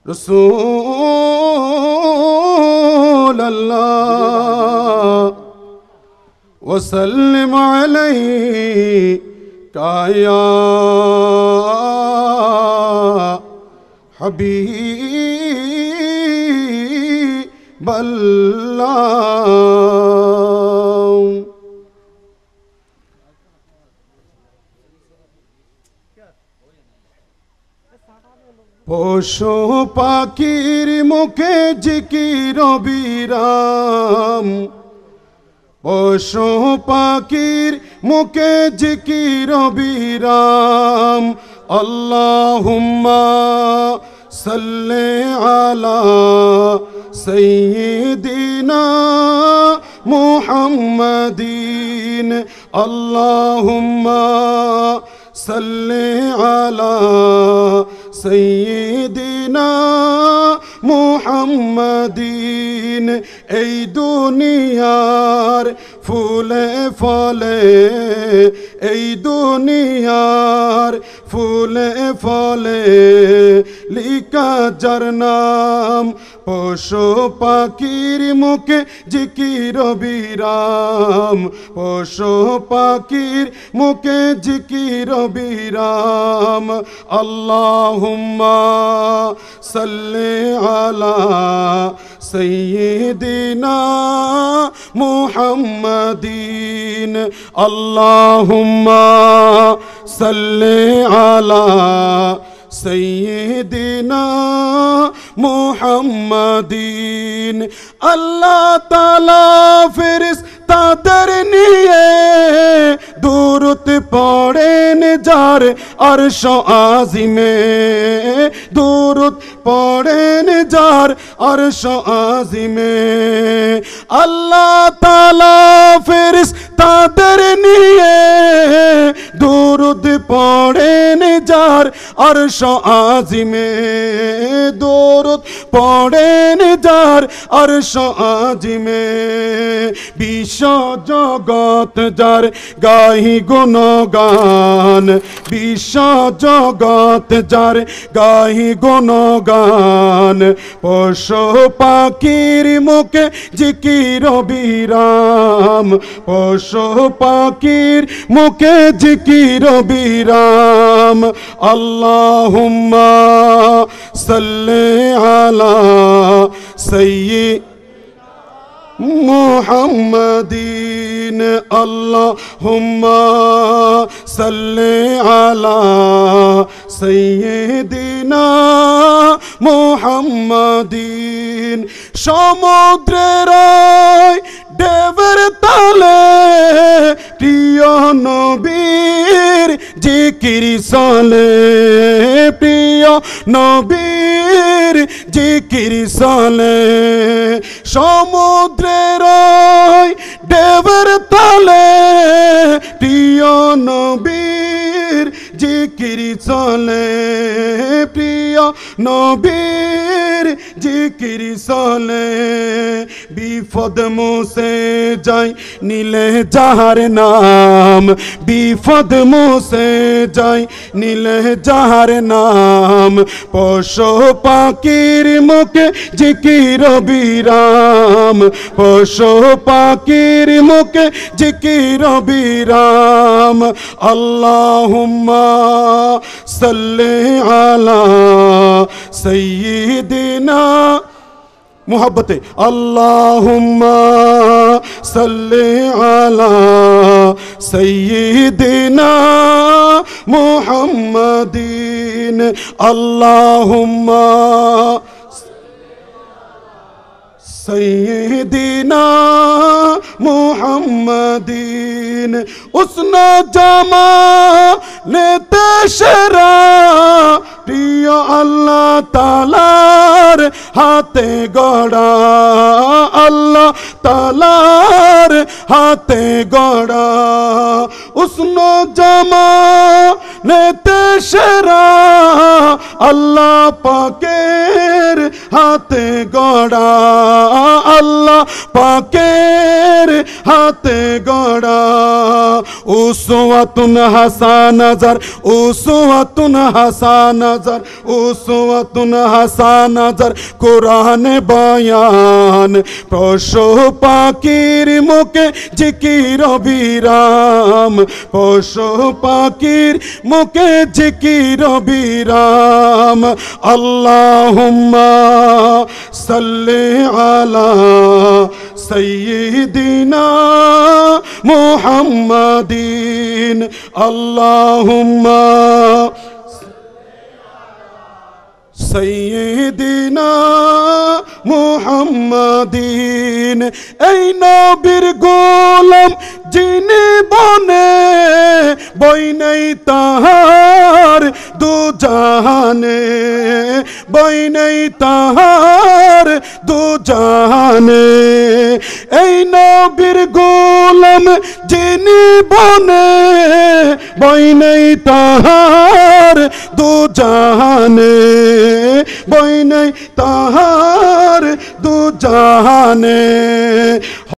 رسول الله وسلم عليك يا حبيب الله পশু পাখির মুখে জিকির বিরাম পশু পাখির মুখে জিকির বিরাম আল্লাহুম্মা সাল্লি আলা সাইয়্যিদিনা মুহাম্মাদিন আল্লাহুম্মা সাল্লি আলা সাইয়্যিদিনা মুহাম্মাদিন এই দুনিয়ার ফুলে ফলে এই দুনিয়ার ফুলে ফলে লিখা যার নাম পশু পাখির মুখে জিকির বিরাম পশু পাখির মুখে জিকির বিরাম আল্লাহুম্মা সাল্লি আলা সাইয়্যিদিনা মুহাম্মাদিন আল্লাহুম্মা সাল্লি আলা সাইয়্যিদিনা মুহাম্মাদিন আল্লাহ তাআলা ফেরেশতাদের নিয়ে দুরূদ পড়েন যার আরশ আজিমে দুরূদ পড়েন যার আরশ আজিমে আল্লাহ তাআলা ফেরেশতাদের নিয়ে দুরূদ পড়েন যার আরশ আজিমে দুরূদ পড়েন যার আরশ আজিমে বিশ্ব জগৎ যার গাহি গুণগান বিশ্ব জগৎ যার গাহি গুণগান পশু পাখির মুখে জিকির বিরাম পশু পাখির মুখে জিকির বিরাম আল্লাহুম্মা সাল্লি আলা সাইয়্যিদিনা মুহাম্মাদিন আল্লাহুম্মা সাল্লি আলা সাইয়্যিদিনা মুহাম্মাদিন সমুদ্রের ঢেউয়ের তালে প্রিয় নবীর জিকির চলে প্রিয় নবীর জিকির চলে সমুদ্রের ঢেউয়ের তালে প্রিয় নবীর জিকির চলে প্রিয় নবীর জিকির চলে বিপদ মুছে যায় নীলে যাহার নাম বিপদ মুছে যায় নীলে যাহার নাম পশু পাখির মুখে জিকির বিরাম পশু পাখির মুখে জিকির বিরাম আল্লাহুম্মা সাল্লি আলা সাইয়্যিদিনা মুহাব্বতে আল্লাহুম্মা সাল্লি আলা সাইয়্যিদিনা মুহাম্মাদিন আল্লাহুম্মা সাইয়্যিদিনা মুহাম্মাদিন উসনা জামানেতে সেরা প্রিয় আল্লাহ তাআলার হাতে গড়া আল্লাহ তাআলার হাতে গড়া উসনা জামানেতে সেরা আল্লাহ পাকের হাতে গড়া আল্লাহ পাকের হাতে গড়া উসওয়াতুন হাসানাজার উসওয়াতুন হাসানাজার উসওয়াতুন হাসানাজার কোরআনে বয়ান পশু পাখির মুখে জিকির বিরাম পশু পাখির মুখে জিকির বিরাম আল্লাহুম্মা সাল্লি আলা সাইয়্যিদিনা মুহাম্মাদিন আল্লাহুম্মা সাইয়্যিদিনা মুহাম্মাদিন এই নবীর গোলাম যিনি বনে বই নেই তাহার দু জাহানে বই নেই তাহার দু জাহানে এই নবীর গোলাম যিনি বনে বই নেই তাহার দু জাহানে বই নেই তাহার দু জাহানে